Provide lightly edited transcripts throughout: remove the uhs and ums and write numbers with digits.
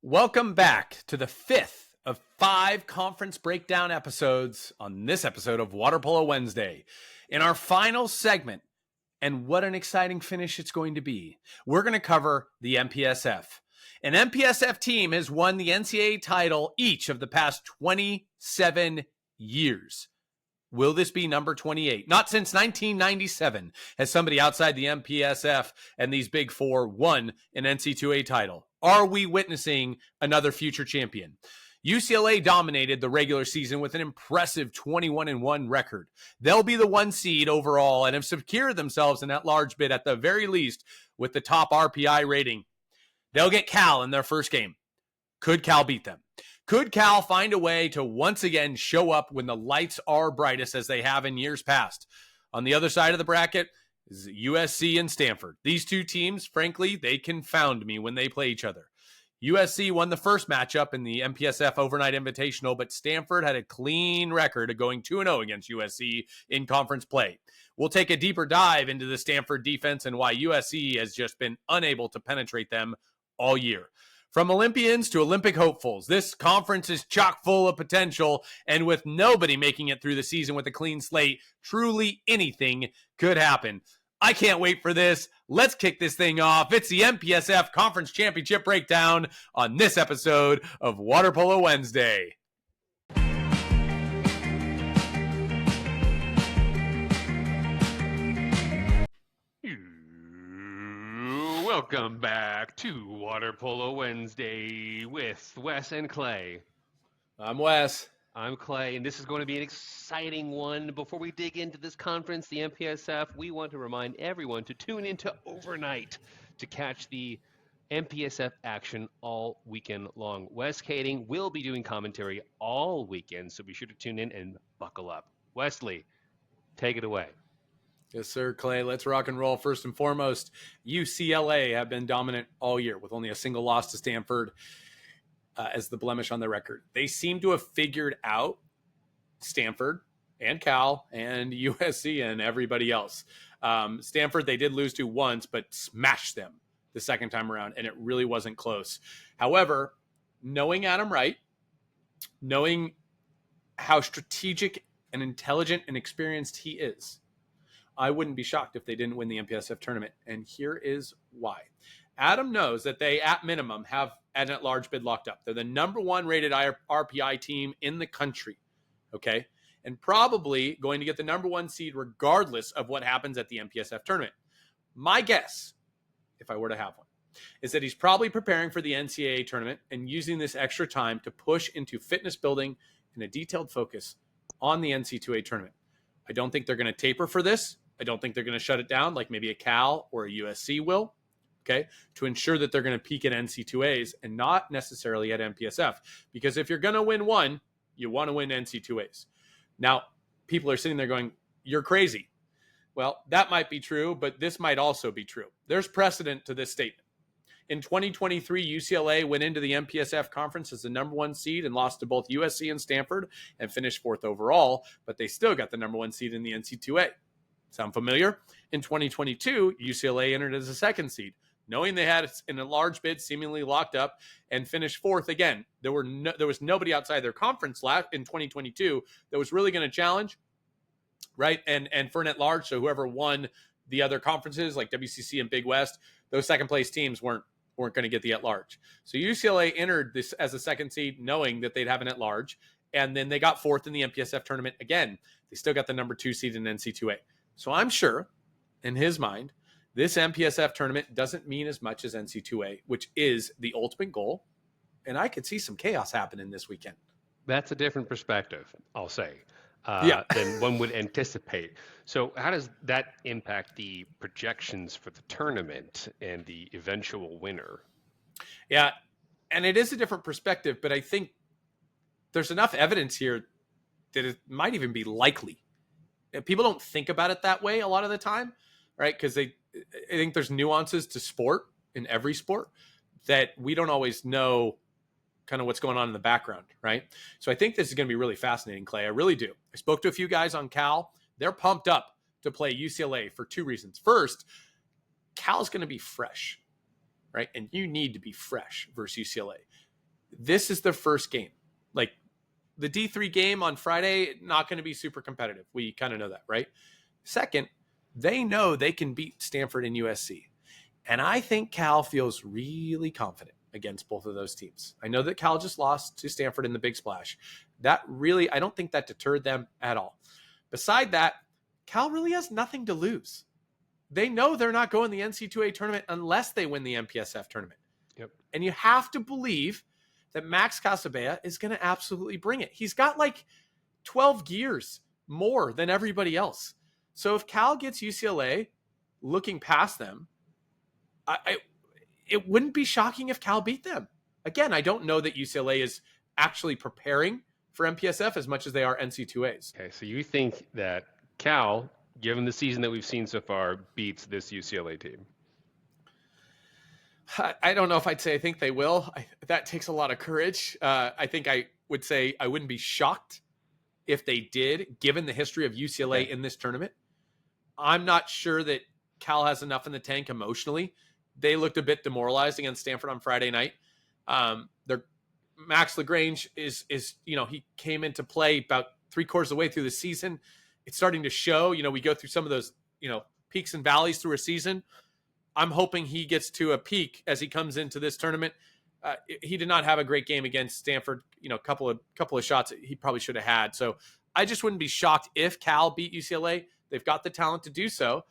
Welcome back to the fifth of 5 conference breakdown episodes on this episode of Water Polo Wednesday. In our final segment, and what an exciting finish it's going to be, we're going to cover the MPSF. An MPSF team has won the NCAA title each of the past 27 years. Will this be number 28? Not since 1997 has somebody outside the MPSF and these big four won an NC2A title. Are we witnessing another future champion? UCLA dominated the regular season with an impressive 21-1 record. They'll be the 1 seed overall and have secured themselves in that large bid at the very least with the top RPI rating. They'll get Cal in their first game. Could Cal beat them? Could Cal find a way to once again show up when the lights are brightest as they have in years past? On the other side of the bracket is USC and Stanford. These two teams, frankly, they confound me when they play each other. USC won the first matchup in the MPSF Overnight Invitational, but Stanford had a clean record of going 2-0 against USC in conference play. We'll take a deeper dive into the Stanford defense and why USC has just been unable to penetrate them all year. From Olympians to Olympic hopefuls, this conference is chock full of potential, and with nobody making it through the season with a clean slate, truly anything could happen. I can't wait for this. Let's kick this thing off. It's the MPSF Conference Championship Breakdown on this episode of Water Polo Wednesday. Welcome back to Water Polo Wednesday with Wes and Clay. I'm Wes. I'm Clay, and this is going to be an exciting one. Before we dig into this conference, the MPSF, we want to remind everyone to tune into overnight to catch the MPSF action all weekend long. Wes Kading will be doing commentary all weekend, so be sure to tune in and buckle up. Wesley, take it away. Yes, sir, Clay. Let's rock and roll. First and foremost, UCLA have been dominant all year with only a single loss to Stanford as the blemish on their record. They seem to have figured out Stanford and Cal and USC and everybody else. Stanford, they did lose to once, but smashed them the second time around, and it really wasn't close. However, knowing Adam Wright, knowing how strategic and intelligent and experienced he is, I wouldn't be shocked if they didn't win the MPSF tournament. And here is why. Adam knows that they, at minimum, have an at-large bid locked up. They're the number 1 rated RPI team in the country, okay? And probably going to get the number 1 seed regardless of what happens at the MPSF tournament. My guess, if I were to have one, is that he's probably preparing for the NCAA tournament and using this extra time to push into fitness building and a detailed focus on the NC2A tournament. I don't think they're going to taper for this. I don't think they're going to shut it down like maybe a Cal or a USC will, okay, to ensure that they're going to peak at NC2As and not necessarily at MPSF. Because if you're going to win one, you want to win NC2As. Now, people are sitting there going, you're crazy. Well, that might be true, but this might also be true. There's precedent to this statement. In 2023, UCLA went into the MPSF conference as the number 1 seed and lost to both USC and Stanford and finished 4th overall, but they still got the number 1 seed in the NC2A. Sound familiar? In 2022, UCLA entered as a 2nd seed, knowing they had in a large bid seemingly locked up and finished 4th again. There was nobody outside their conference last in 2022 that was really going to challenge, right? And for an at-large, so whoever won the other conferences like WCC and Big West, those second place teams weren't going to get the at-large. So UCLA entered this as a 2nd seed knowing that they'd have an at-large, and then they got 4th in the MPSF tournament again. They still got the number 2 seed in NC2A. So I'm sure, in his mind, this MPSF tournament doesn't mean as much as NC2A, which is the ultimate goal. And I could see some chaos happening this weekend. That's a different perspective, I'll say, than one would anticipate. So how does that impact the projections for the tournament and the eventual winner? Yeah, and it is a different perspective, but I think there's enough evidence here that it might even be likely. People don't think about it that way a lot of the time, right? Because I think there's nuances to sport in every sport that we don't always know kind of what's going on in the background, right? So I think this is going to be really fascinating, Clay. I really do. I spoke to a few guys on Cal. They're pumped up to play UCLA for 2 reasons. First, Cal's going to be fresh, right? And you need to be fresh versus UCLA. this is the first game. Like the D3 game on Friday, not going to be super competitive. We kind of know that, right? Second, they know they can beat Stanford and USC. And I think Cal feels really confident against both of those teams. I know that Cal just lost to Stanford in the Big Splash. That really, I don't think that deterred them at all. Beside that, Cal really has nothing to lose. They know they're not going to the NC2A tournament unless they win the MPSF tournament. Yep. And you have to believe that Max Casabella is going to absolutely bring it. He's got like 12 gears more than everybody else. So if Cal gets UCLA looking past them, it wouldn't be shocking if Cal beat them. Again, I don't know that UCLA is actually preparing for MPSF as much as they are NC2As. Okay, so you think that Cal, given the season that we've seen so far, beats this UCLA team? I don't know if I'd say I think they will. That takes a lot of courage. I think I would say I wouldn't be shocked if they did, given the history of UCLA in this tournament. I'm not sure that Cal has enough in the tank emotionally. They looked a bit demoralized against Stanford on Friday night. Their Max LaGrange is he came into play about 3/4 of the way through the season. It's starting to show. We go through some of those peaks and valleys through a season. I'm hoping he gets to a peak as he comes into this tournament. He did not have a great game against Stanford. Couple of shots he probably should have had. So I just wouldn't be shocked if Cal beat UCLA. They've got the talent to do so.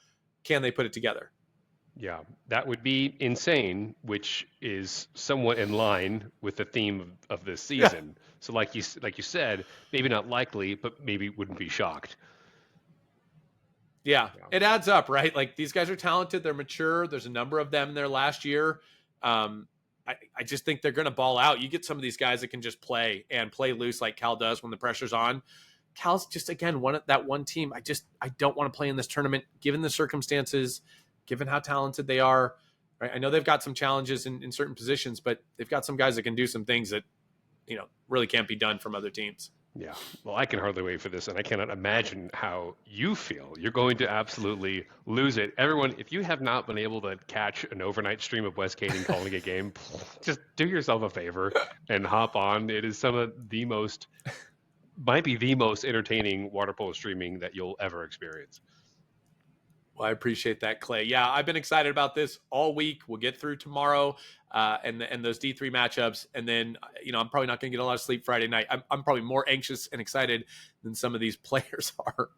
Can they put it together? Yeah, that would be insane, which is somewhat in line with the theme of this season. Yeah. So like you said, maybe not likely, but maybe wouldn't be shocked. Yeah, it adds up, right? Like these guys are talented. They're mature. There's a number of them there last year. I just think they're going to ball out. You get some of these guys that can just play loose like Cal does when the pressure's on. Cal's just, again, that one team. I don't want to play in this tournament, given the circumstances, given how talented they are. Right? I know they've got some challenges in certain positions, but they've got some guys that can do some things that, really can't be done from other teams. Yeah, well, I can hardly wait for this, and I cannot imagine how you feel. You're going to absolutely lose it. Everyone, if you have not been able to catch an overnight stream of West Caden calling a game, just do yourself a favor and hop on. It is might be the most entertaining water polo streaming that you'll ever experience. Well, I appreciate that, Clay. Yeah, I've been excited about this all week. We'll get through tomorrow and those D3 matchups. And then, I'm probably not going to get a lot of sleep Friday night. I'm probably more anxious and excited than some of these players are.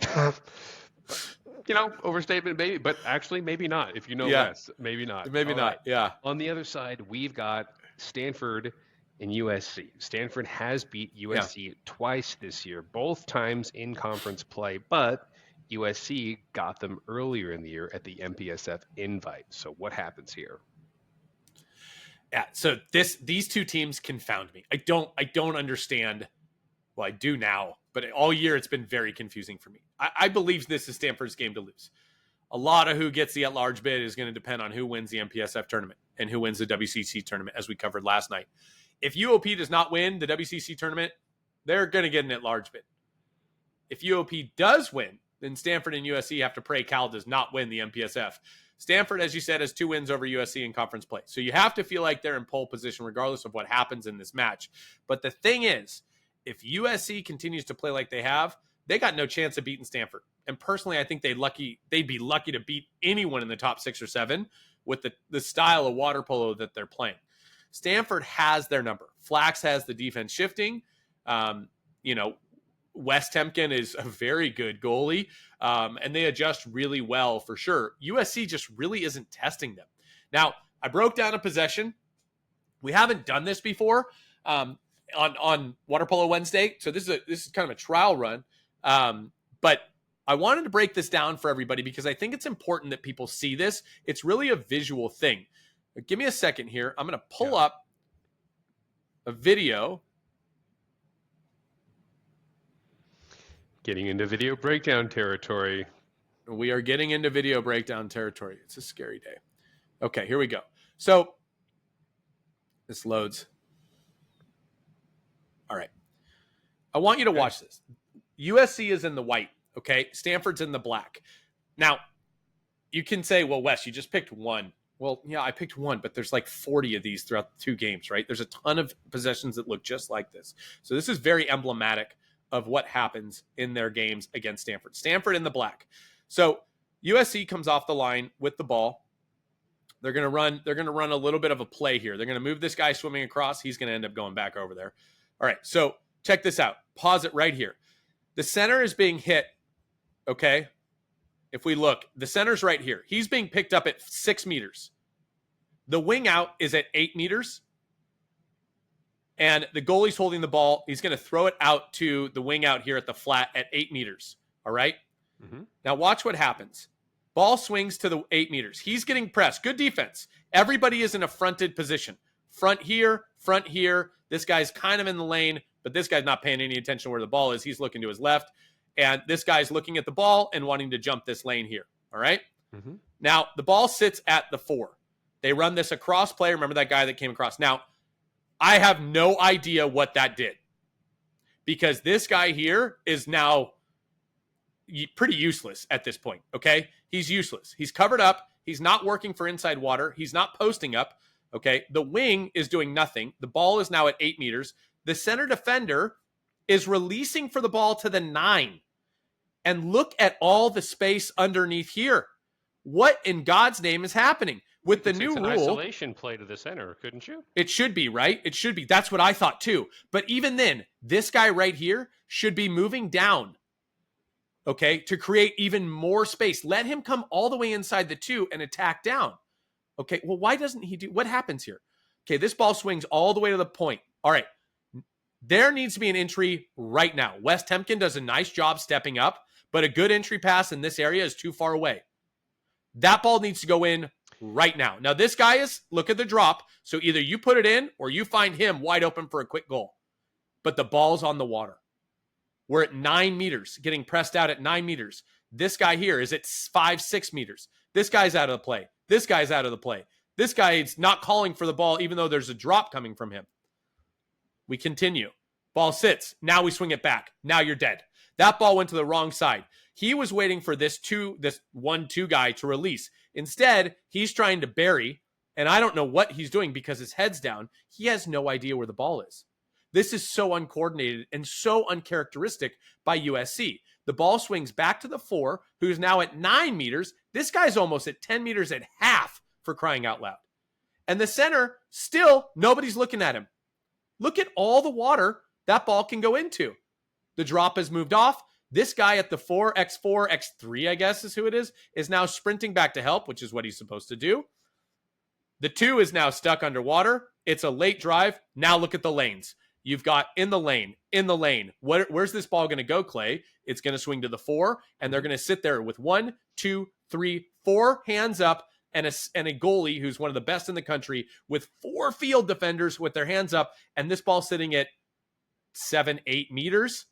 Overstatement maybe, but actually maybe not. If you know Wes, maybe not. Maybe all not, right. Yeah. On the other side, we've got Stanford and USC. Stanford has beat USC twice this year, both times in conference play, but USC got them earlier in the year at the MPSF invite. So what happens here? Yeah, so these two teams confound me. I don't understand. Well, I do now, but all year it's been very confusing for me. I believe this is Stanford's game to lose. A lot of who gets the at-large bid is going to depend on who wins the MPSF tournament and who wins the WCC tournament, as we covered last night. If UOP does not win the WCC tournament, they're going to get an at-large bid. If UOP does win, then Stanford and USC have to pray Cal does not win the MPSF. Stanford, as you said, has 2 wins over USC in conference play. So you have to feel like they're in pole position regardless of what happens in this match. But the thing is, if USC continues to play like they have, they got no chance of beating Stanford. And personally, I think they'd be lucky to beat anyone in the top 6 or 7 with the style of water polo that they're playing. Stanford has their number. Flacks has the defense shifting. West Temkin is a very good goalie, and they adjust really well for sure. USC just really isn't testing them. Now, I broke down a possession. We haven't done this before on Water Polo Wednesday, so this is kind of a trial run. But I wanted to break this down for everybody because I think it's important that people see this. It's really a visual thing. Give me a second here. I'm going to pull up a video. Getting into video breakdown territory. We are getting into video breakdown territory. It's a scary day. Okay, here we go. So this loads. All right. I want you to watch this. USC is in the white, okay? Stanford's in the black. Now, you can say, well, Wes, you just picked one. Well, yeah, I picked one, but there's like 40 of these throughout the 2 games, right? There's a ton of possessions that look just like this. So this is very emblematic of what happens in their games against Stanford. Stanford in the black. So USC comes off the line with the ball. They're going to run a little bit of a play here. They're going to move this guy swimming across. He's going to end up going back over there. All right, so check this out. Pause it right here. The center is being hit, okay? If we look, the center's right here. He's being picked up at 6 meters. The wing out is at 8 meters. And the goalie's holding the ball. He's going to throw it out to the wing out here at the flat at 8 meters. All right? Mm-hmm. Now watch what happens. Ball swings to the 8 meters. He's getting pressed. Good defense. Everybody is in a fronted position. Front here, front here. This guy's kind of in the lane, but this guy's not paying any attention where the ball is. He's looking to his left. And this guy's looking at the ball and wanting to jump this lane here. All right? Mm-hmm. Now, the ball sits at the 4. They run this across play. Remember that guy that came across. Now, I have no idea what that did. Because this guy here is now pretty useless at this point, okay? He's useless. He's covered up. He's not working for inside water. He's not posting up, okay? The wing is doing nothing. The ball is now at 8 meters. The center defender is releasing for the ball to the 9. And look at all the space underneath here. What in God's name is happening? With the new rule, isolation play to the center, couldn't you? It should be, right? It should be. That's what I thought too. But even then, this guy right here should be moving down, okay, to create even more space. Let him come all the way inside the 2 and attack down. Okay, well, why doesn't he do? What happens here? Okay, this ball swings all the way to the point. All right, there needs to be an entry right now. West Temkin does a nice job stepping up, but a good entry pass in this area is too far away. That ball needs to go in right now. Now, this guy is, look at the drop. So either you put it in or you find him wide open for a quick goal. But the ball's on the water. We're at 9 meters, getting pressed out at 9 meters. This guy here is at 5, 6 meters. This guy's out of the play. This guy's out of the play. This guy's not calling for the ball, even though there's a drop coming from him. We continue. Ball sits. Now we swing it back. Now you're dead. That ball went to the wrong side. He was waiting for this 1-2 guy to release. Instead, he's trying to bury, and I don't know what he's doing because his head's down. He has no idea where the ball is. This is so uncoordinated and so uncharacteristic by USC. The ball swings back to the 4, who's now at 9 meters. This guy's almost at 10 meters at half, for crying out loud. And the center, still, nobody's looking at him. Look at all the water that ball can go into. The drop has moved off. This guy at the 4, X4, X3, I guess is who it is now sprinting back to help, which is what he's supposed to do. The 2 is now stuck underwater. It's a late drive. Now look at the lanes. You've got in the lane. Where's this ball going to go, Clay? It's going to swing to the 4, and they're going to sit there with 1, 2, 3, 4 hands up, and a goalie who's one of the best in the country with 4 field defenders with their hands up, and this ball sitting at 7, 8 meters.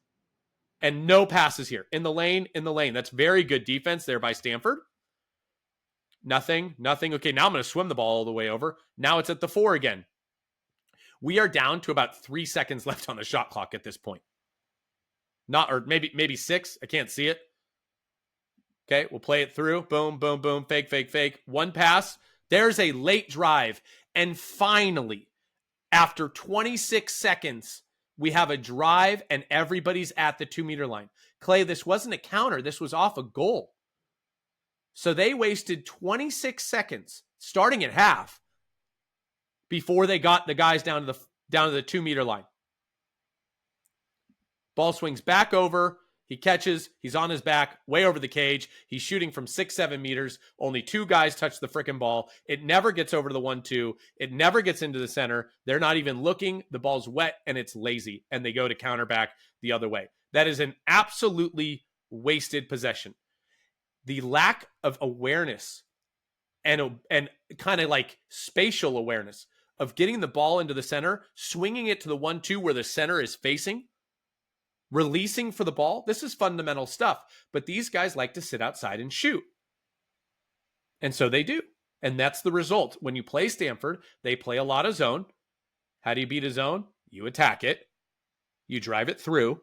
And no passes here. In the lane. That's very good defense there by Stanford. Nothing. Okay, now I'm going to swim the ball all the way over. Now it's at the 4 again. We are down to about 3 seconds left on the shot clock at this point. Or maybe 6. I can't see it. Okay, we'll play it through. Boom, boom, boom. Fake. 1 pass. There's a late drive. And finally, after 26 seconds, we have a drive and everybody's at the 2-meter line. Clay, this wasn't a counter. This was off a goal. So they wasted 26 seconds starting at half before they got the guys down to the 2-meter line. Ball swings back over. He catches. He's on his back, way over the cage. He's shooting from 6, 7 meters. Only 2 guys touch the frickin' ball. It never gets over to the 1-2. It never gets into the center. They're not even looking. The ball's wet and it's lazy, and they go to counter back the other way. That is an absolutely wasted possession. The lack of awareness and kind of like spatial awareness of getting the ball into the center, swinging it to the 1-2 where the center is facing, releasing for the ball. This is fundamental stuff. But these guys like to sit outside and shoot. And so they do. And that's the result. When you play Stanford, they play a lot of zone. How do you beat a zone? You attack it. You drive it through,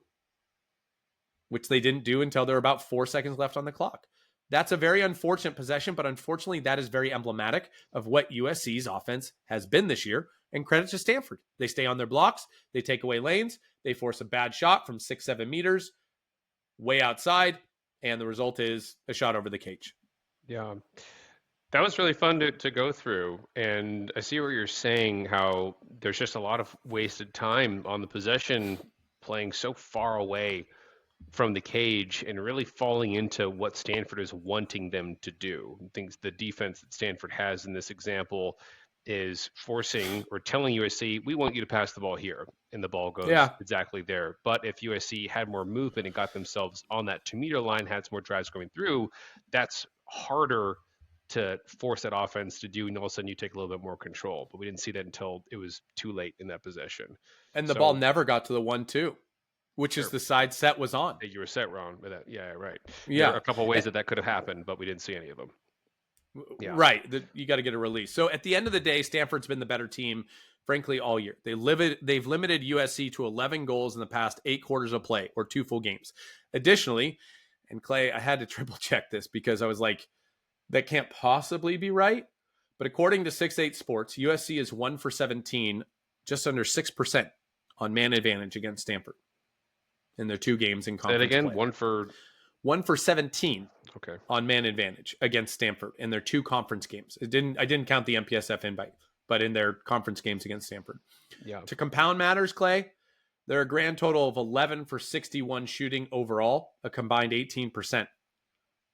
which they didn't do until there were about 4 seconds left on the clock. That's a very unfortunate possession, but unfortunately, that is very emblematic of what USC's offense has been this year. And credit to Stanford. They stay on their blocks. They take away lanes. They force a bad shot from 6-7 meters way outside. And the result is a shot over the cage. Yeah. That was really fun to go through. And I see what you're saying, how there's just a lot of wasted time on the possession, playing so far away from the cage and really falling into what Stanford is wanting them to do. I think the defense that Stanford has in this example is forcing or telling USC, we want you to pass the ball here. And the ball goes exactly there. But if USC had more movement and got themselves on that 2-meter line, had some more drives going through, that's harder to force that offense to do. And all of a sudden you take a little bit more control. But we didn't see that until it was too late in that possession. And the ball never got to the 1-2. Which is the side set was on. You were set wrong with that. Yeah, right. Yeah. There are a couple of ways that could have happened, but we didn't see any of them. Yeah. Right. You got to get a release. So at the end of the day, Stanford's been the better team, frankly, all year. They've limited USC to 11 goals in the past 8 quarters of play, or 2 full games. Additionally, and Clay, I had to triple check this because I was like, that can't possibly be right. But according to 6-8 Sports, USC is 1 for 17, just under 6% on man advantage against Stanford in their 2 games in conference. Say it again, play. 1 for 17 on man advantage against Stanford in their 2 conference games. I didn't count the MPSF invite, but in their conference games against Stanford. Yeah. To compound matters, Clay, they're a grand total of 11 for 61 shooting overall, a combined 18%.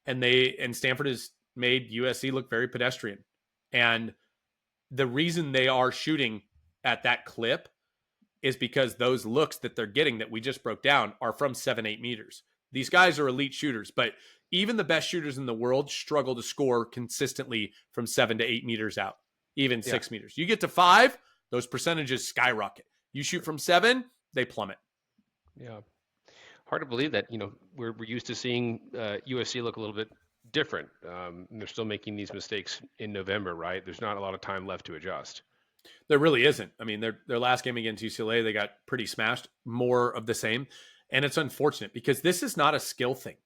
And Stanford has made USC look very pedestrian. And the reason they are shooting at that clip is because those looks that they're getting that we just broke down are from 7-8 meters. These guys are elite shooters, but even the best shooters in the world struggle to score consistently from 7 to 8 meters out, even 6 meters. You get to 5, those percentages skyrocket. You shoot from 7, they plummet. Yeah. Hard to believe that, we're used to seeing USC look a little bit different. They're still making these mistakes in November, right? There's not a lot of time left to adjust. There really isn't. I mean, their last game against UCLA, they got pretty smashed, more of the same. And it's unfortunate because this is not a skill thing.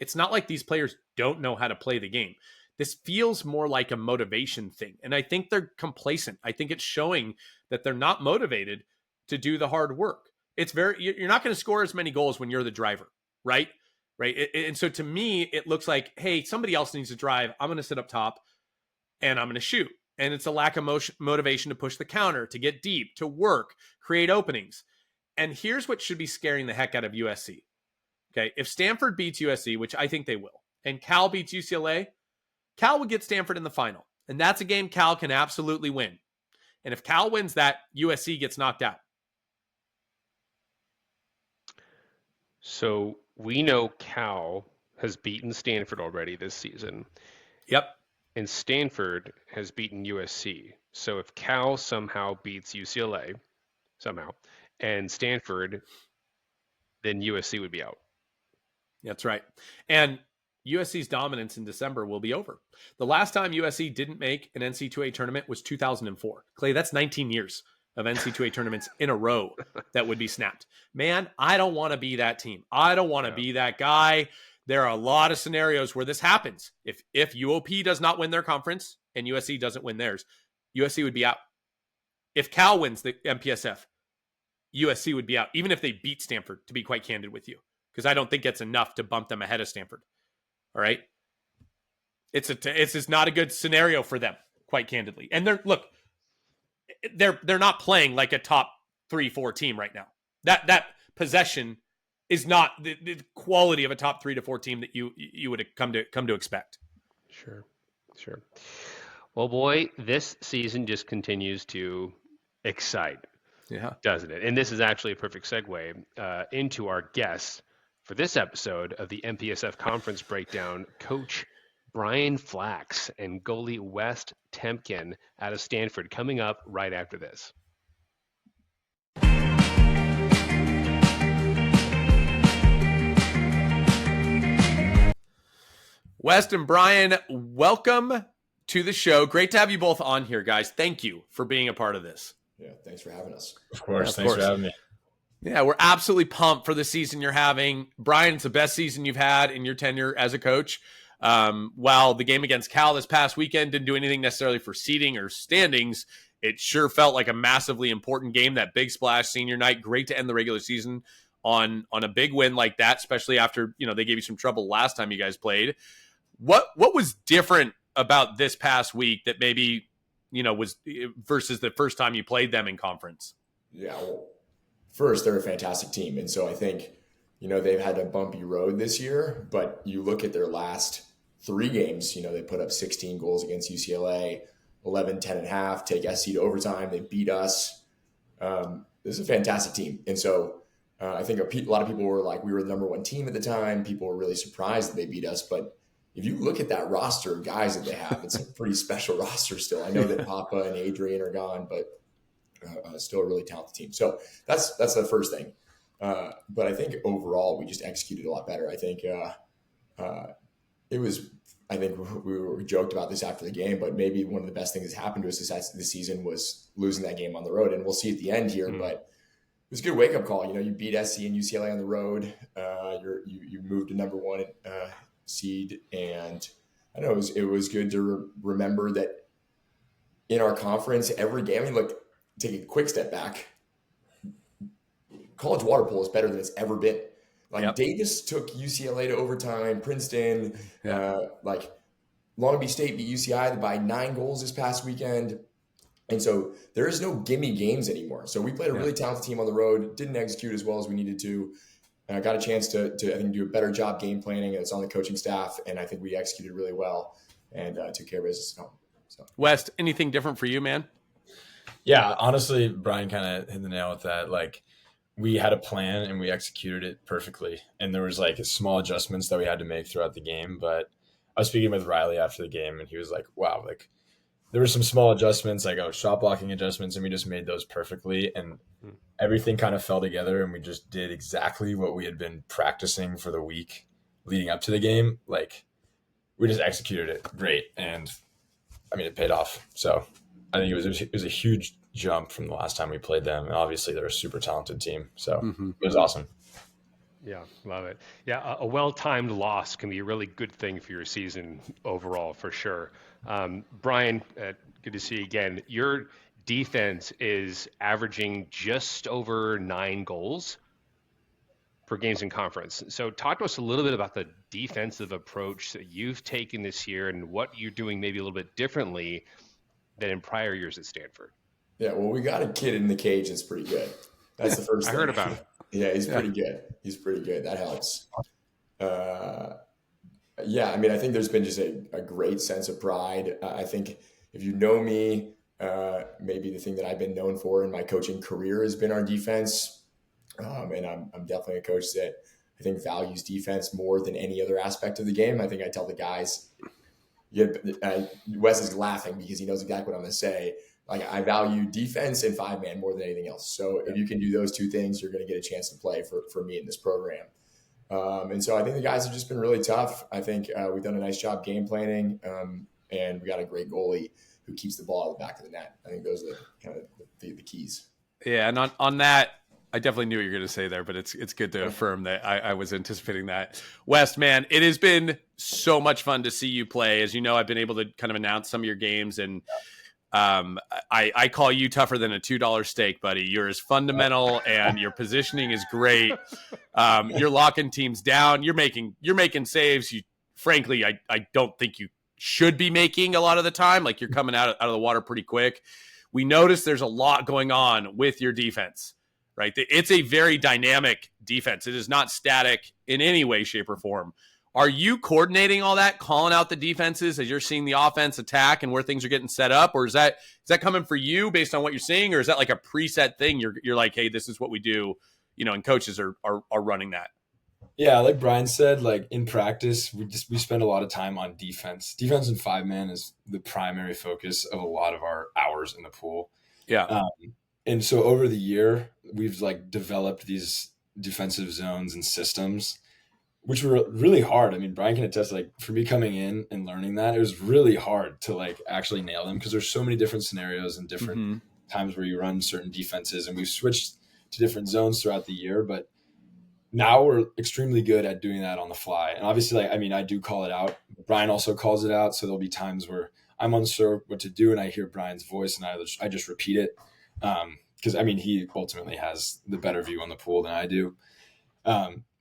It's not like these players don't know how to play the game. This feels more like a motivation thing. And I think they're complacent. I think it's showing that they're not motivated to do the hard work. You're not going to score as many goals when you're the driver, right? Right. And so to me, it looks like, hey, somebody else needs to drive. I'm going to sit up top and I'm going to shoot. And it's a lack of motivation to push the counter, to get deep, to work, create openings. And here's what should be scaring the heck out of USC. Okay, if Stanford beats USC, which I think they will, and Cal beats UCLA, Cal would get Stanford in the final. And that's a game Cal can absolutely win. And if Cal wins that, USC gets knocked out. So we know Cal has beaten Stanford already this season. Yep. And Stanford has beaten USC. So if Cal somehow beats UCLA, and Stanford, then USC would be out. That's right. And USC's dominance in December will be over. The last time USC didn't make an NC2A tournament was 2004. Clay, that's 19 years of NC2A tournaments in a row that would be snapped. Man, I don't want to be that team. I don't want to be that guy. There are a lot of scenarios where this happens. If UOP does not win their conference and USC doesn't win theirs, USC would be out. If Cal wins the MPSF, USC would be out, even if they beat Stanford, to be quite candid with you, because I don't think it's enough to bump them ahead of Stanford. All right? It's just not a good scenario for them, quite candidly. And they're not playing like a top 3-4 team right now. That possession is not the quality of a top 3 to 4 team that you would come to expect. Sure. Well, boy, this season just continues to excite, doesn't it? And this is actually a perfect segue into our guest for this episode of the MPSF Conference Breakdown, Coach Brian Flacks and goalie West Temkin out of Stanford, coming up right after this. West and Brian, welcome to the show. Great to have you both on here, guys. Thank you for being a part of this. Yeah, thanks for having us. Of course. Thanks for having me. Yeah, we're absolutely pumped for the season you're having. Brian, it's the best season you've had in your tenure as a coach. While the game against Cal this past weekend didn't do anything necessarily for seeding or standings, it sure felt like a massively important game. That big splash senior night, great to end the regular season on a big win like that, especially after they gave you some trouble last time you guys played. What was different about this past week that maybe was versus the first time you played them in conference? Yeah, well, first, they're a fantastic team, and so I think they've had a bumpy road this year. But you look at their last 3 games, they put up 16 goals against UCLA, 11, 10 and a half, take SC to overtime. They beat us. This is a fantastic team. And so I think a lot of people were like, we were the number 1 team at the time. People were really surprised that they beat us. But if you look at that roster of guys that they have, it's a pretty special roster still. I know that Papa and Adrian are gone, but still a really talented team. So that's the first thing. But I think overall, we just executed a lot better. I think we joked about this after the game, but maybe one of the best things that's happened to us this season was losing that game on the road. And we'll see at the end here, but it was a good wake-up call. You beat SC and UCLA on the road. You moved to number 1 seed. And I know it was good to remember that in our conference, every game, look, take a quick step back. College water polo is better than it's ever been. Davis took UCLA to overtime, Princeton, Long Beach State beat UCI by 9 goals this past weekend. And so there is no gimme games anymore. So we played a really talented team on the road, didn't execute as well as we needed to. And I got a chance to I think, do a better job game planning. It's on the coaching staff, and I think we executed really well and took care of business at home. So. West, anything different for you, man? Yeah, honestly, Brian kind of hit the nail with that. We had a plan and we executed it perfectly. And there was small adjustments that we had to make throughout the game. But I was speaking with Riley after the game, and he was like, wow, there were some small adjustments, shot blocking adjustments, and we just made those perfectly. And everything kind of fell together, and we just did exactly what we had been practicing for the week leading up to the game. We just executed it great. And it paid off. So I think it was a huge jump from the last time we played them. And obviously they're a super talented team. So It was awesome. Yeah, love it. Yeah, a well-timed loss can be a really good thing for your season overall, for sure. Brian, good to see you again. Your defense is averaging just over 9 goals per games in conference. So talk to us a little bit about the defensive approach that you've taken this year and what you're doing maybe a little bit differently than in prior years at Stanford. Yeah, well, we got a kid in the cage that's pretty good. That's the first thing. I heard about it. Yeah, he's pretty good. He's pretty good. That helps. I think there's been just a great sense of pride. I think if you know me, maybe the thing that I've been known for in my coaching career has been our defense. And I'm definitely a coach that I think values defense more than any other aspect of the game. I think I tell the guys, Wes is laughing because he knows exactly what I'm going to say. I value defense and 5-man more than anything else. So if you can do those 2 things, you're going to get a chance to play for me in this program. And so I think the guys have just been really tough. I think we've done a nice job game planning, and we got a great goalie who keeps the ball at the back of the net. I think those are kind of the keys. Yeah, and on that, I definitely knew what you were going to say there, but it's good to affirm that I was anticipating that. West, man, it has been so much fun to see you play. As you know, I've been able to kind of announce some of your games, and I call you tougher than a $2 steak, buddy. You're as fundamental, and your positioning is great. You're locking teams down. You're making saves. Frankly, I don't think you should be making a lot of the time. You're coming out of the water pretty quick. We notice there's a lot going on with your defense, right? It's a very dynamic defense. It is not static in any way, shape, or form. Are you coordinating all that, calling out the defenses as you're seeing the offense attack and where things are getting set up? Or is that coming for you based on what you're seeing? Or is that a preset thing? You're like, hey, this is what we do, and coaches are running that. Yeah, like Brian said, in practice, we spend a lot of time on defense. Defense in 5-man is the primary focus of a lot of our hours in the pool. Yeah. And so over the year, we've developed these defensive zones and systems, which were really hard. Brian can attest, for me coming in and learning that, it was really hard to actually nail them because there's so many different scenarios and different times where you run certain defenses, and we've switched to different zones throughout the year. But now we're extremely good at doing that on the fly. And obviously, like, I mean, I do call it out. Brian also calls it out. So there'll be times where I'm unsure what to do and I hear Brian's voice and I just repeat it. Because I mean, he ultimately has the better view on the pool than I do.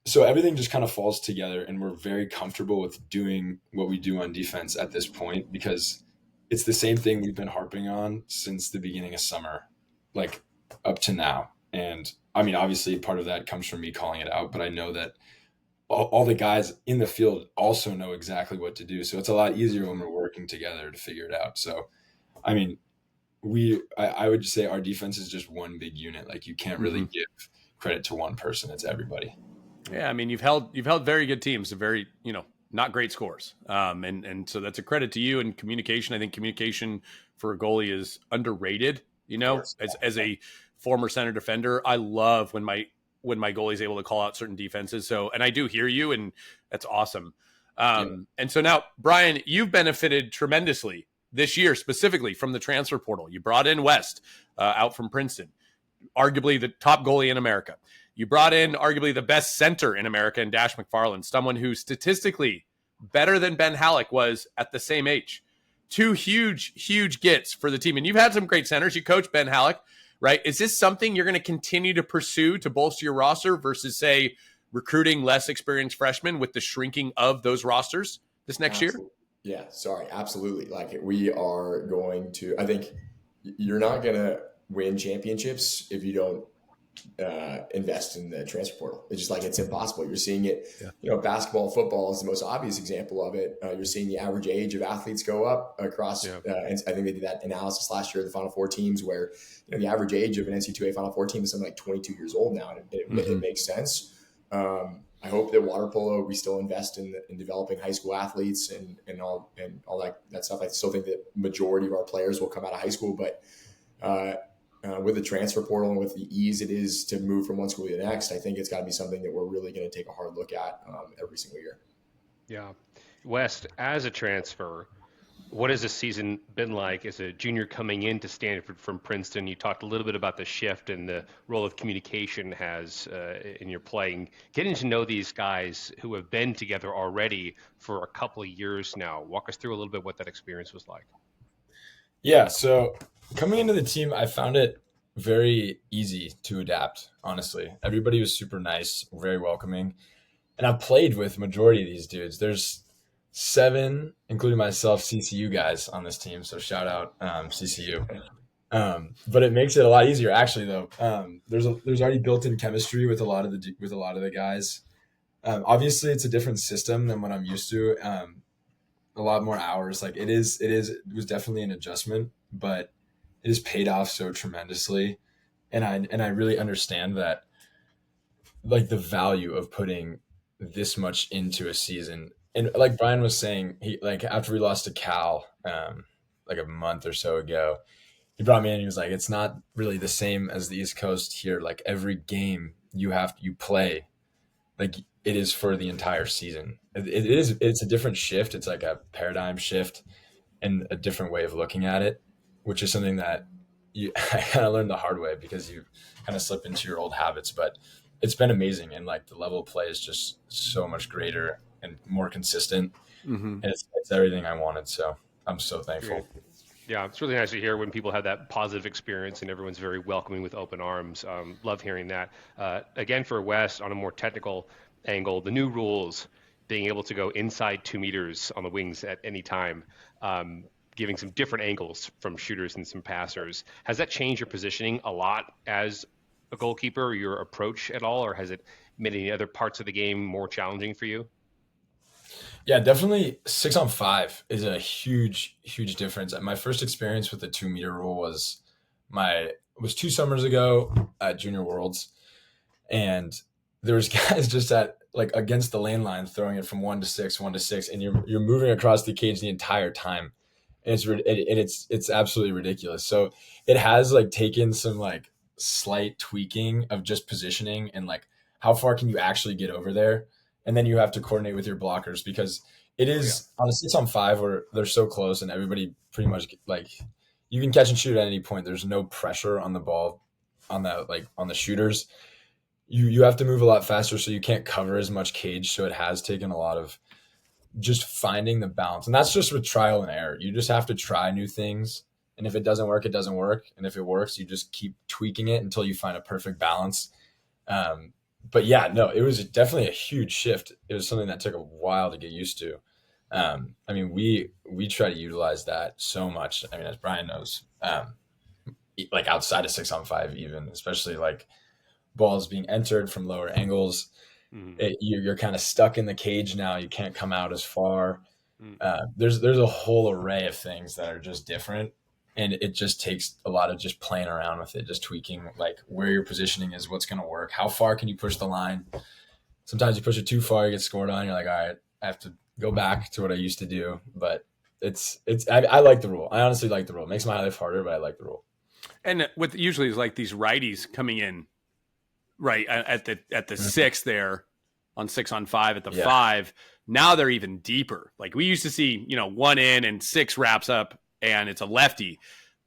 So everything just kind of falls together, and we're very comfortable with doing what we do on defense at this point, because it's the same thing we've been harping on since the beginning of summer, like up to now. And I mean, obviously part of that comes from me calling it out, but I know that all the guys in the field also know exactly what to do. So it's a lot easier when we're working together to figure it out. So, I mean, I would just say our defense is just one big unit. Like, you can't really give credit to one person. It's everybody. Yeah, I mean, you've held very good teams to very, not great scores. And so that's a credit to you. And communication, I think communication for a goalie is underrated. As a former center defender, I love when my goalie is able to call out certain defenses. So, and I do hear you, and that's awesome. And so now, Brian, you've benefited tremendously this year, specifically from the transfer portal. You brought in West out from Princeton, arguably the top goalie in America. You brought in arguably the best center in America in Dash McFarland, someone who statistically better than Ben Halleck was at the same age. Two huge gets for the team. And you've had some great centers. You coach Ben Halleck, right? Is this something you're going to continue to pursue to bolster your roster versus, say, recruiting less experienced freshmen with the shrinking of those rosters this next year? Yeah, sorry. Absolutely. Like, we are going to, I think you're not going to win championships if you don't invest in the transfer portal. It's just like, it's impossible. You're seeing it, basketball, football is the most obvious example of it. You're seeing the average age of athletes go up across, and I think they did that analysis last year of the Final Four teams where, the average age of an NCAA Final Four team is something like 22 years old now. And it makes sense. I hope that water polo, we still invest in developing high school athletes and all that stuff. I still think that majority of our players will come out of high school, but with the transfer portal and with the ease it is to move from one school to the next, I think it's got to be something that we're really going to take a hard look at every single year. Yeah. West, as a transfer, what has this season been like as a junior coming into Stanford from Princeton? You talked a little bit about the shift and the role of communication has in your playing. Getting to know these guys who have been together already for a couple of years now. Walk us through a little bit what that experience was like. Yeah, so coming into the team, I found it very easy to adapt, honestly. Everybody was super nice, very welcoming. And I've played with majority of these dudes. There's 7, including myself, CCU guys on this team. So shout out CCU. But it makes it a lot easier, actually. Though there's already built-in chemistry with a lot of the guys. Obviously, it's a different system than what I'm used to. A lot more hours. Like it was definitely an adjustment, but it has paid off so tremendously, and I really understand that, like, the value of putting this much into a season. And like Brian was saying, he, like, after we lost to Cal, like a month or so ago, he brought me in and he was like, it's not really the same as the East Coast here. Like, every game you play, like, it is for the entire season. It's a different shift. It's like a paradigm shift and a different way of looking at it, which is something that I kind of learned the hard way because you kind of slip into your old habits. But it's been amazing, and like the level of play is just so much greater and more consistent, and it's everything I wanted. So I'm so thankful. Yeah, it's really nice to hear when people have that positive experience and everyone's very welcoming with open arms. Love hearing that. Again, for West, on a more technical angle, the new rules, being able to go inside 2 meters on the wings at any time, giving some different angles from shooters and some passers. Has that changed your positioning a lot as a goalkeeper, or your approach at all, or has it made any other parts of the game more challenging for you? Yeah, definitely 6-on-5 is a huge difference. My first experience with the 2 meter rule was 2 summers ago at Junior Worlds, and there was guys just at like against the lane line throwing it from 1 to 6, and you're moving across the cage the entire time, and it's absolutely ridiculous. So it has like taken some like slight tweaking of just positioning and like how far can you actually get over there. And then you have to coordinate with your blockers because it is on a 6-on-5 where they're so close and everybody pretty much like you can catch and shoot at any point. There's no pressure on the ball on the shooters. you have to move a lot faster, so you can't cover as much cage. So it has taken a lot of just finding the balance. And that's just with trial and error. You just have to try new things. And if it doesn't work, it doesn't work. And if it works, you just keep tweaking it until you find a perfect balance. But yeah, no, it was definitely a huge shift. It was something that took a while to get used to. I mean, we try to utilize that so much. I mean, as Brian knows, like outside of 6-on-5, even, especially like balls being entered from lower angles. You're kind of stuck in the cage now. You can't come out as far. There's a whole array of things that are just different, and it just takes a lot of just playing around with it, just tweaking like where your positioning is, what's going to work, how far can you push the line. Sometimes you push it too far, you get scored on. You're like, all right, I have to go back to what I used to do. But I like the rule. I honestly like the rule. It makes my life harder, but I like the rule. And with usually it's like these righties coming in right at the 6 there on 6-on-5 at the 5. Now they're even deeper. Like we used to see, 1 in and 6 wraps up and it's a lefty,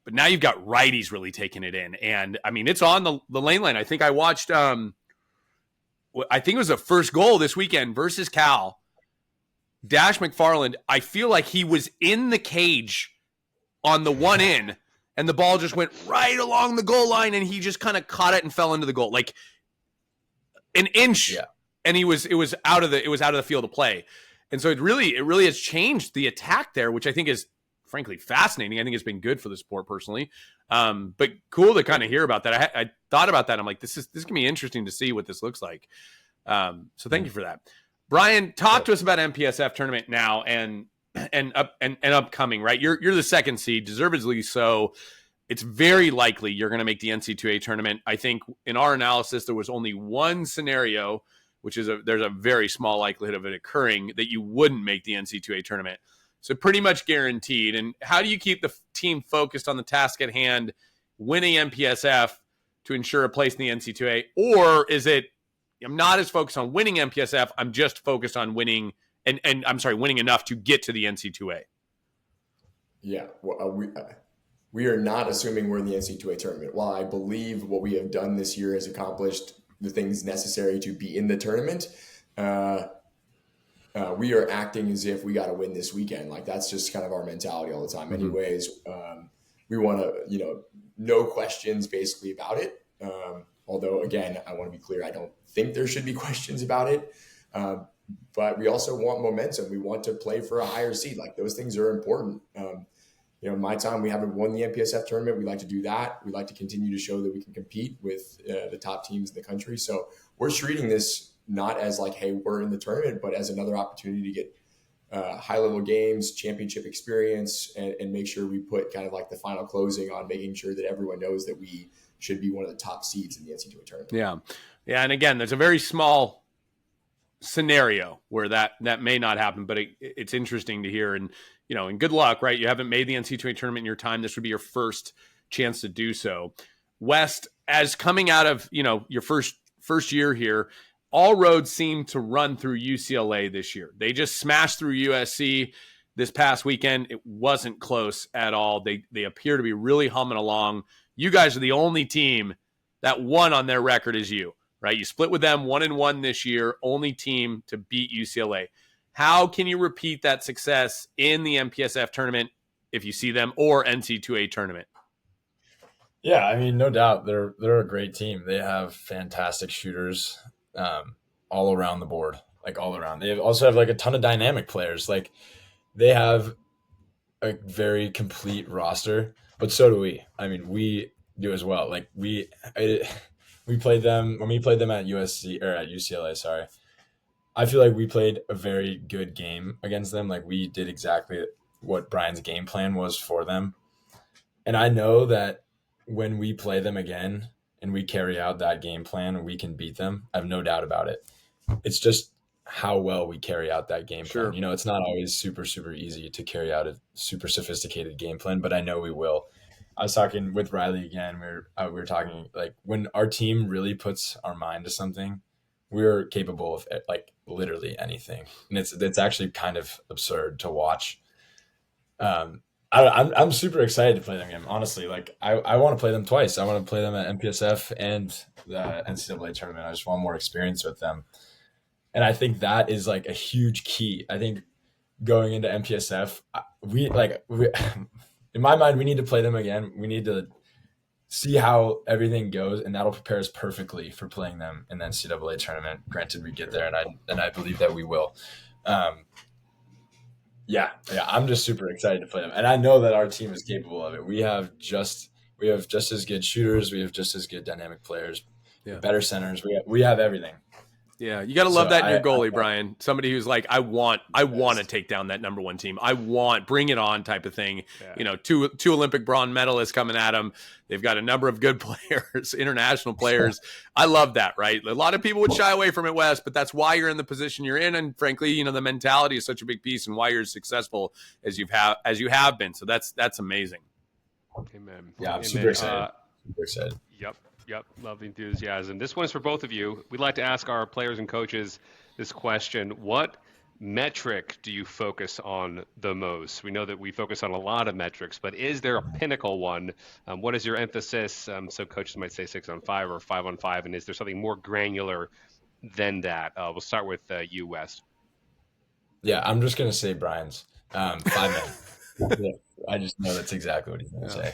but now you've got righties really taking it in. And I mean, it's on the lane line. I think I watched, I think it was the first goal this weekend versus Cal. Dash McFarland, I feel like he was in the cage on the 1 in, and the ball just went right along the goal line, and he just kind of caught it and fell into the goal, like an inch. Yeah. And it was out of the field of play. And so it really has changed the attack there, which I think is frankly fascinating. I think it's been good for the sport personally. But cool to kind of hear about that. I thought about that. I'm like, this can be interesting to see what this looks like. So thank you for that. Brian, talk to us about MPSF tournament now and upcoming, right? You're the second seed, deservedly so. It's very likely you're going to make the NC2A tournament. I think in our analysis, there was only one scenario, which is there's a very small likelihood of it occurring, that you wouldn't make the NC2A tournament. So pretty much guaranteed. And how do you keep the team focused on the task at hand, winning MPSF to ensure a place in the NC2A? Or is it, I'm not as focused on winning MPSF, I'm just focused on winning, winning enough to get to the NC2A? Yeah, well, we are not assuming we're in the NC2A tournament. While I believe what we have done this year has accomplished the things necessary to be in the tournament, we are acting as if we got to win this weekend. Like that's just kind of our mentality all the time. Anyways, we want to, no questions basically about it. Although again, I want to be clear, I don't think there should be questions about it. But we also want momentum. We want to play for a higher seed. Like those things are important. In my time, we haven't won the MPSF tournament. We like to do that. We like to continue to show that we can compete with the top teams in the country. So we're treating this not as like, hey, we're in the tournament, but as another opportunity to get high-level games, championship experience, and make sure we put kind of like the final closing on making sure that everyone knows that we should be one of the top seeds in the NCAA tournament. Yeah. And again, there's a very small scenario where that may not happen, but it's interesting to hear. And and good luck, right? You haven't made the NCAA tournament in your time. This would be your first chance to do so. West, as coming out of your first year here, all roads seem to run through UCLA this year. They just smashed through USC this past weekend. It wasn't close at all. They appear to be really humming along. You guys are the only team that won on their record as you, right? You split with them 1-1 this year, only team to beat UCLA. How can you repeat that success in the MPSF tournament if you see them, or NC2A tournament? Yeah, I mean, no doubt they're a great team. They have fantastic shooters all around the board, like all around. They also have like a ton of dynamic players. Like they have a very complete roster, but so do we. I mean, we do as well. Like we played them when we played them at USC or at UCLA. Sorry. I feel like we played a very good game against them. Like we did exactly what Brian's game plan was for them. And I know that when we play them again and we carry out that game plan, we can beat them. I have no doubt about it. It's just how well we carry out that game plan. It's not always super, super easy to carry out a super sophisticated game plan, but I know we will. I was talking with Riley again. We were talking like when our team really puts our mind to something, we're capable of like literally anything. And it's actually kind of absurd to watch. I'm super excited to play them game. Honestly, like I want to play them twice. I want to play them at MPSF and the NCAA tournament. I just want more experience with them, and I think that is like a huge key. I think going into MPSF, we in my mind we need to play them again. We need to see how everything goes, and that'll prepare us perfectly for playing them in the NCAA tournament. Granted, we get there, and I believe that we will. Um, yeah, I'm just super excited to play them, and I know that our team is capable of it. We have just as good shooters. We have just as good dynamic players, better centers. We have everything. Yeah, you got to love that in your goalie, Brian. Somebody who's like, I want to take down that number one team. Bring it on type of thing. Yeah. Two Olympic bronze medalists coming at them. They've got a number of good players, international players. I love that, right? A lot of people would shy away from it, Wes, but that's why you're in the position you're in. And frankly, the mentality is such a big piece and why you're as successful as you have been. So that's amazing. Amen. Yeah, I'm super excited. Super excited. Yep, love the enthusiasm. This one's for both of you. We'd like to ask our players and coaches this question. What metric do you focus on the most? We know that we focus on a lot of metrics, but is there a pinnacle one? What is your emphasis? So coaches might say 6-on-5 or 5-on-5, and is there something more granular than that? We'll start with you, West. Yeah, I'm just going to say Brian's 5-man. Yeah, I just know that's exactly what he's going to say.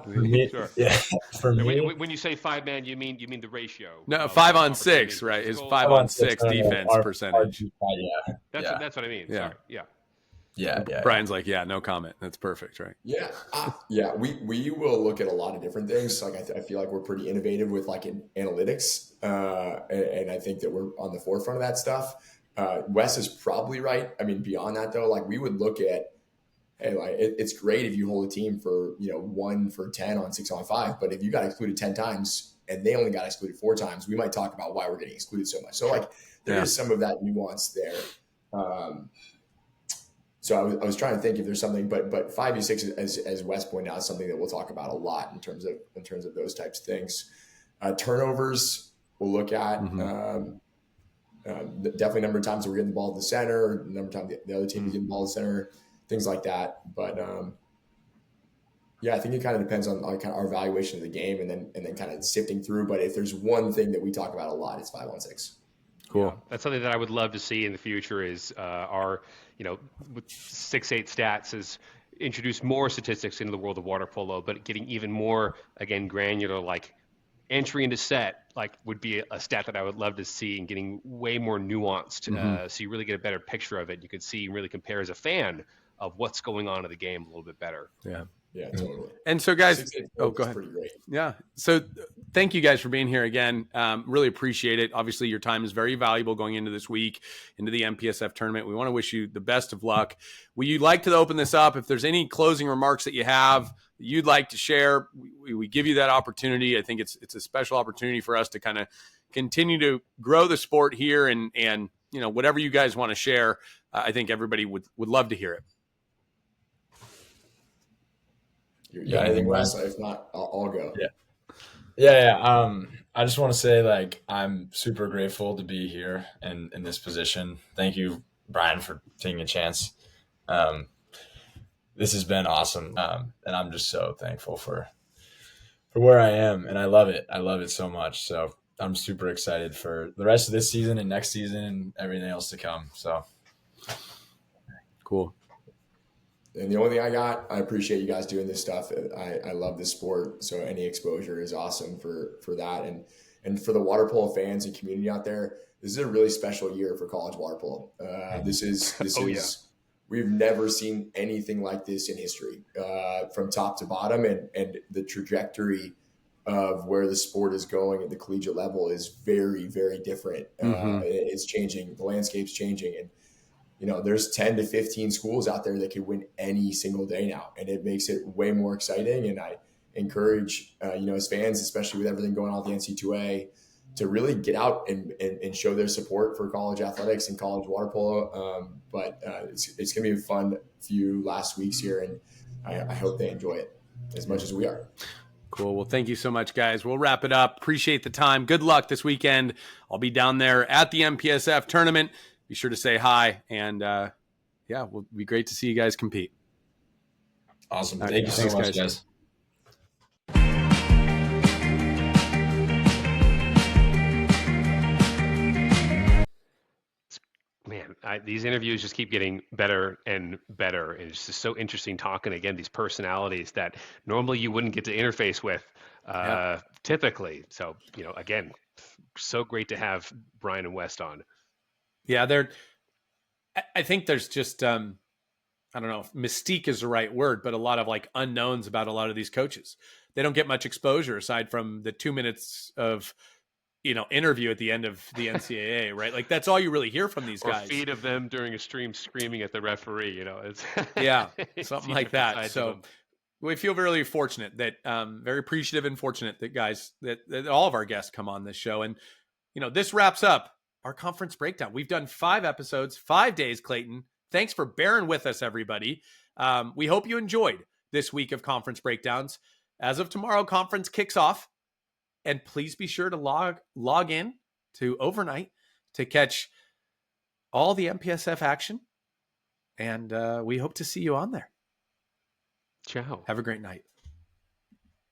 For me, sure. Yeah, for me, when you say 5-man, you mean the ratio? No, 5-on-6, right? His 5-on-6 defense percentage. That's what I mean. Yeah. Sorry. Yeah. Brian's like, no comment. That's perfect, right? Yeah. We will look at a lot of different things. Like I feel like we're pretty innovative with like analytics, and I think that we're on the forefront of that stuff. Wes is probably right. I mean, beyond that though, like we would look at. Hey, like it's great if you hold a team for 1 for 10 on 6-on-5, but if you got excluded 10 times and they only got excluded 4 times, we might talk about why we're getting excluded so much. So like there is some of that nuance there. So I was trying to think if there's something, but 5v6 as Wes pointed out is something that we'll talk about a lot in terms of those types of things. Turnovers we'll look at. Mm-hmm. Definitely number of times that we're getting the ball to the center, number of times the other team is getting the ball to the center. Things like that. But I think it kind of depends on kind of our evaluation of the game and then kind of sifting through. But if there's one thing that we talk about a lot, it's 5-on-6. Cool. Yeah, that's something that I would love to see in the future is our, with 6-8 stats is introduce more statistics into the world of water polo, but getting even more, again, granular, like entry into set, like would be a stat that I would love to see and getting way more nuanced. So you really get a better picture of it. You could see and really compare as a fan of what's going on in the game a little bit better. Yeah, totally. And so guys, go ahead. Pretty great. Yeah. So thank you guys for being here again. Really appreciate it. Obviously your time is very valuable going into this week, into the MPSF tournament. We want to wish you the best of luck. Would you like to open this up? If there's any closing remarks that you have that you'd like to share, we give you that opportunity. I think it's a special opportunity for us to kind of continue to grow the sport here and whatever you guys want to share, I think everybody would love to hear it. Yeah, I think Wes. If not, I'll go. Yeah. I just want to say, like, I'm super grateful to be here and in this position. Thank you, Brian, for taking a chance. This has been awesome, and I'm just so thankful for where I am, and I love it. I love it so much. So I'm super excited for the rest of this season and next season and everything else to come. So cool. And the only thing I appreciate you guys doing this stuff. I love this sport. So any exposure is awesome for that. And for the water polo fans and community out there, this is a really special year for college water polo. We've never seen anything like this in history, from top to bottom, and the trajectory of where the sport is going at the collegiate level is very, very different. It's changing. The landscape's changing. And, there's 10 to 15 schools out there that could win any single day now. And it makes it way more exciting. And I encourage, as fans, especially with everything going on at the NC2A, to really get out and show their support for college athletics and college water polo. But it's going to be a fun few last weeks here. And I hope they enjoy it as much as we are. Cool. Well, thank you so much, guys. We'll wrap it up. Appreciate the time. Good luck this weekend. I'll be down there at the MPSF tournament. Be sure to say hi, and we'll be great to see you guys compete. Awesome. All right. Thank you so Thanks, much, guys. Man, these interviews just keep getting better and better. And it's just so interesting talking again, these personalities that normally you wouldn't get to interface with typically. So, again, so great to have Brian and West on. Yeah, I think there's just, I don't know if mystique is the right word, but a lot of like unknowns about a lot of these coaches. They don't get much exposure aside from the 2 minutes of, interview at the end of the NCAA, right? Like that's all you really hear from these guys. Or feed of them during a stream screaming at the referee, it's yeah, it's something like that. So them. we feel really fortunate that, very appreciative and fortunate that guys, that all of our guests come on this show. And, this wraps up our conference breakdown. We've done 5 episodes, 5 days, Clayton. Thanks for bearing with us, everybody. We hope you enjoyed this week of conference breakdowns. As of tomorrow, conference kicks off. And please be sure to log in to Overnight to catch all the MPSF action. And we hope to see you on there. Ciao. Have a great night.